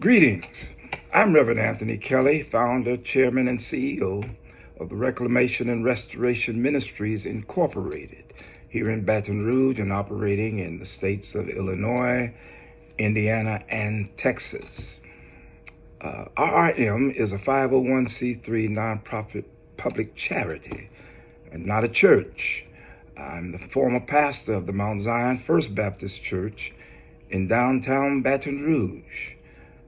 Greetings. I'm Reverend Anthony Kelly, founder, chairman, and CEO of the Reclamation and Restoration Ministries, Incorporated, here in Baton Rouge and operating in the states of Illinois, Indiana, and Texas. RRM is a 501c3 nonprofit public charity and not a church. I'm the former pastor of the Mount Zion First Baptist Church in downtown Baton Rouge,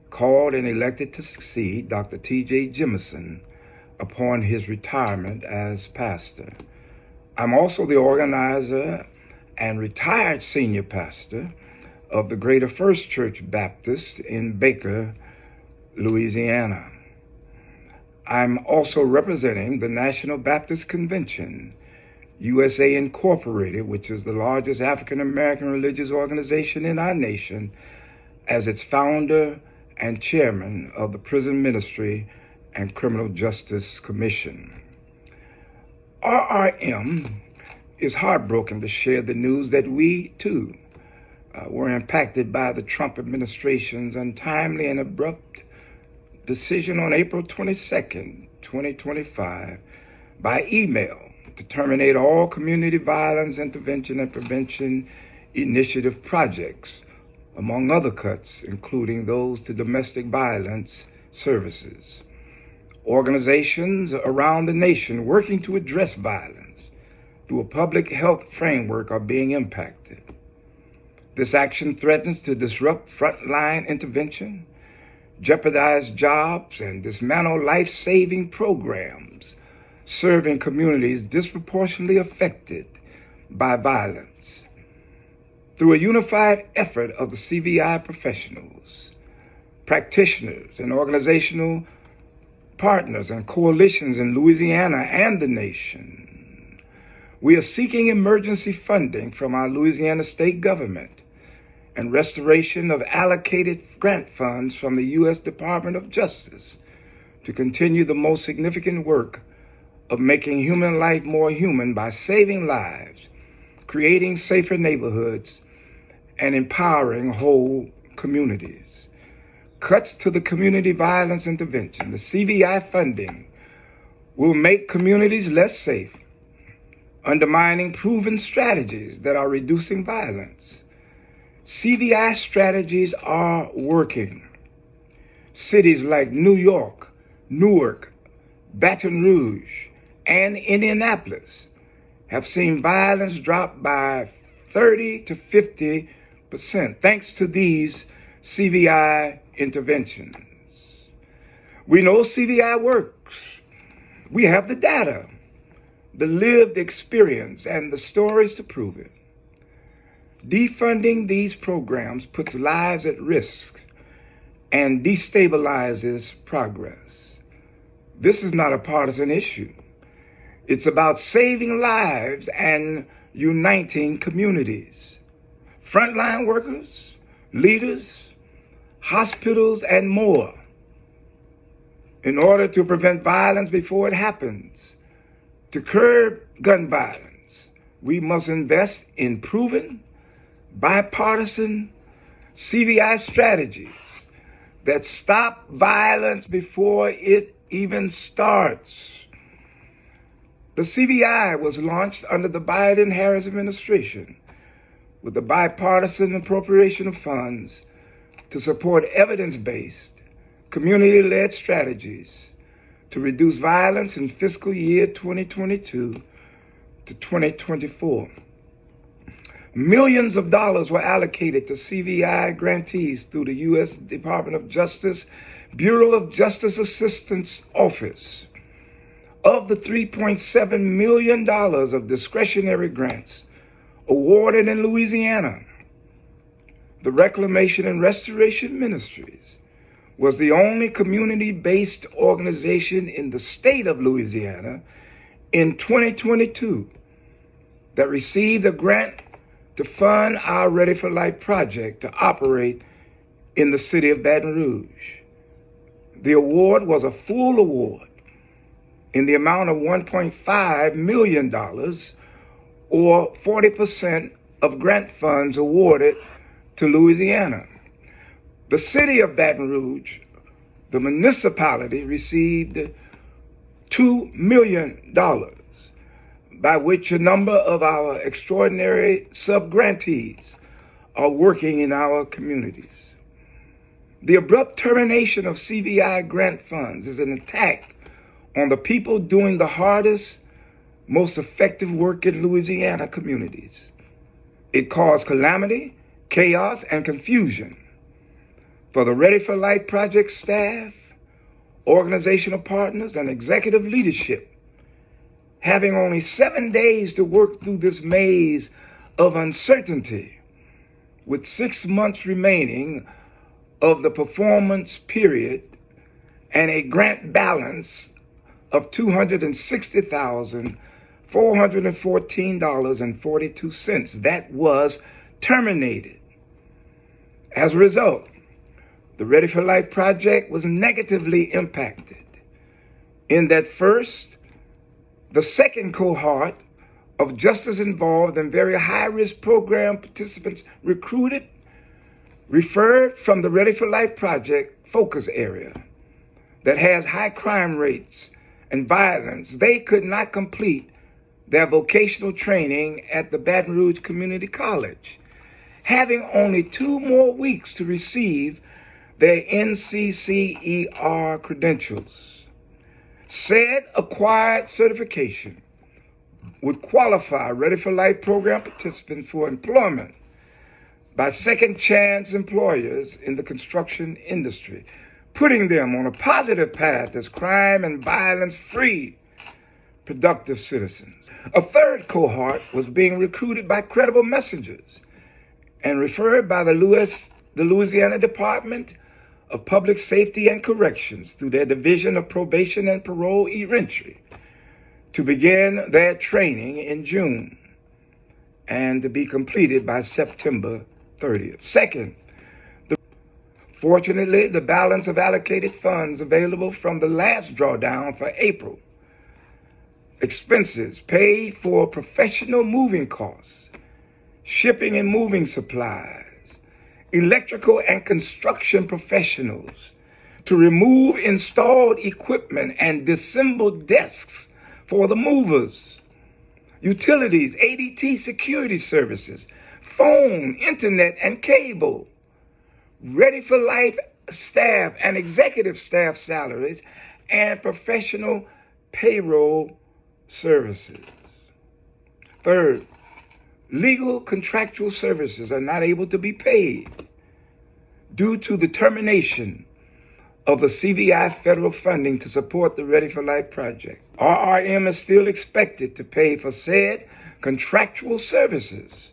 called and elected to succeed Dr. T.J. Jemison upon his retirement as pastor. I'm also the organizer and retired senior pastor of the Greater First Church Baptist in Baker, Louisiana. I'm also representing the National Baptist Convention, USA Incorporated, which is the largest African American religious organization in our nation, as its founder and chairman of the Prison Ministry and Criminal Justice Commission. RRM is heartbroken to share the news that we, too, were impacted by the Trump administration's untimely and abrupt decision on April 22nd, 2025, by email to terminate all community violence intervention and prevention initiative projects, among other cuts, including those to domestic violence services. Organizations around the nation working to address violence through a public health framework are being impacted. This action threatens to disrupt frontline intervention, jeopardize jobs, and dismantle life-saving programs serving communities disproportionately affected by violence. Through a unified effort of the CVI professionals, practitioners, and organizational partners and coalitions in Louisiana and the nation, we are seeking emergency funding from our Louisiana state government and restoration of allocated grant funds from the U.S. Department of Justice to continue the most significant work of making human life more human by saving lives, creating safer neighborhoods, and empowering whole communities. Cuts to the community violence intervention, the CVI funding, will make communities less safe, undermining proven strategies that are reducing violence. CVI strategies are working. Cities like New York, Newark, Baton Rouge, and Indianapolis have seen violence drop by 30 to 50% thanks to these CVI interventions. We know CVI works. We have the data, the lived experience, and the stories to prove it. Defunding these programs puts lives at risk and destabilizes progress. This is not a partisan issue. It's about saving lives and uniting communities. Frontline workers, leaders, hospitals, and more. In order to prevent violence before it happens, to curb gun violence, we must invest in proven, bipartisan CVI strategies that stop violence before it even starts. The CVI was launched under the Biden-Harris administration with the bipartisan appropriation of funds to support evidence-based, community-led strategies to reduce violence in fiscal year 2022 to 2024. Millions of dollars were allocated to CVI grantees through the U.S. Department of Justice Bureau of Justice Assistance Office. Of the $3.7 million of discretionary grants awarded in Louisiana, the Reclamation and Restoration Ministries was the only community-based organization in the state of Louisiana in 2022 that received a grant to fund our Ready for Life project to operate in the city of Baton Rouge. The award was a full award in the amount of $1.5 million, or 40% of grant funds awarded to Louisiana. The city of Baton Rouge, the municipality, received $2 million, by which a number of our extraordinary sub-grantees are working in our communities. The abrupt termination of CVI grant funds is an attack on the people doing the hardest, most effective work in Louisiana communities. It caused calamity, chaos, and confusion for the Ready for Life Project staff, organizational partners, and executive leadership, having only 7 days to work through this maze of uncertainty, with 6 months remaining of the performance period and a grant balance of $260,414.42 that was terminated. As a result, the Ready for Life Project was negatively impacted in that first, the second cohort of justice involved and very high-risk program participants recruited, referred from the Ready for Life Project focus area that has high crime rates and violence. They could not complete their vocational training at the Baton Rouge Community College, having only 2 more weeks to receive their NCCER credentials. Said acquired certification would qualify Ready for Life program participants for employment by second chance employers in the construction industry, putting them on a positive path as crime and violence-free, productive citizens. A third cohort was being recruited by credible messengers and referred by the Louisiana Department of Public Safety and Corrections through their Division of Probation and Parole E-Entry to begin their training in June and to be completed by September 30th. Second, fortunately, the balance of allocated funds available from the last drawdown for April, expenses paid for professional moving costs, shipping and moving supplies, electrical and construction professionals to remove installed equipment and disassemble desks for the movers, utilities, ADT security services, phone, internet, and cable, Ready for Life staff and executive staff salaries, and professional payroll services. Third, legal contractual services are not able to be paid due to the termination of the CVI federal funding to support the Ready for Life project. RRM is still expected to pay for said contractual services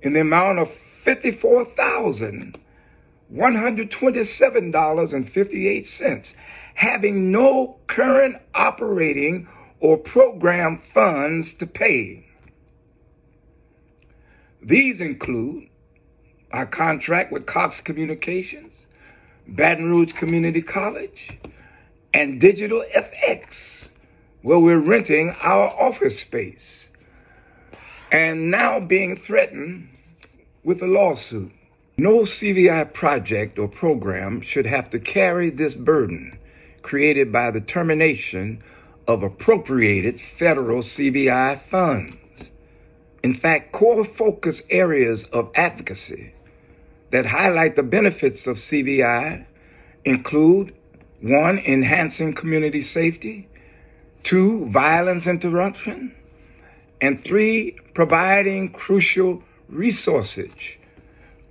in the amount of $54,127.58, having no current operating or program funds to pay. These include our contract with Cox Communications, Baton Rouge Community College, and Digital FX, where we're renting our office space and now being threatened with a lawsuit. No CVI project or program should have to carry this burden created by the termination of appropriated federal CVI funds. In fact, core focus areas of advocacy that highlight the benefits of CVI include 1, enhancing community safety, 2, violence interruption, and 3, providing crucial resources,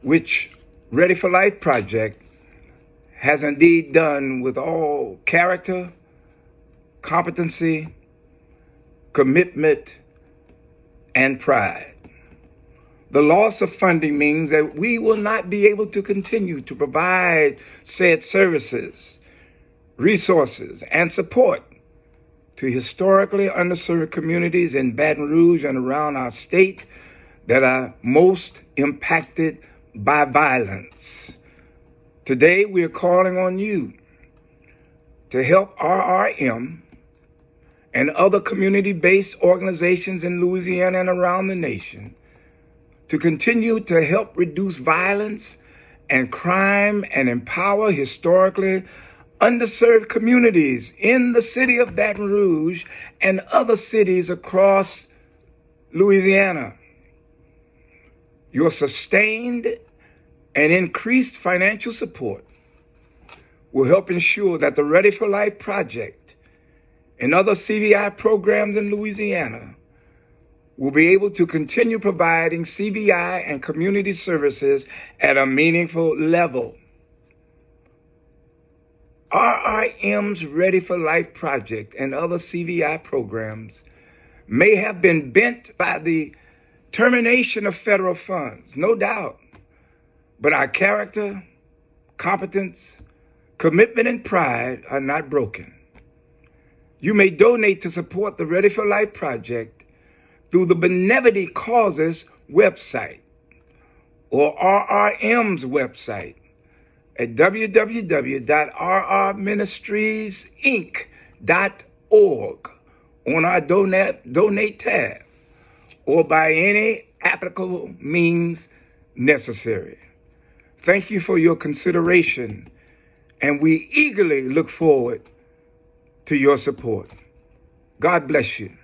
which Ready for Life Project has indeed done with all character, competency, commitment, and pride. The loss of funding means that we will not be able to continue to provide said services, resources, and support to historically underserved communities in Baton Rouge and around our state that are most impacted by violence. Today, we are calling on you to help RRM and other community-based organizations in Louisiana and around the nation to continue to help reduce violence and crime and empower historically underserved communities in the city of Baton Rouge and other cities across Louisiana. Your sustained and increased financial support will help ensure that the Ready for Life Project and other CVI programs in Louisiana will be able to continue providing CVI and community services at a meaningful level. RRM's Ready for Life Project and other CVI programs may have been bent by the termination of federal funds, no doubt, but our character, competence, commitment, and pride are not broken. You may donate to support the Ready for Life Project through the Benevolent Causes website or RRM's website at www.rrministriesinc.org on our donate tab, or by any applicable means necessary. Thank you for your consideration, and we eagerly look forward to your support. God bless you.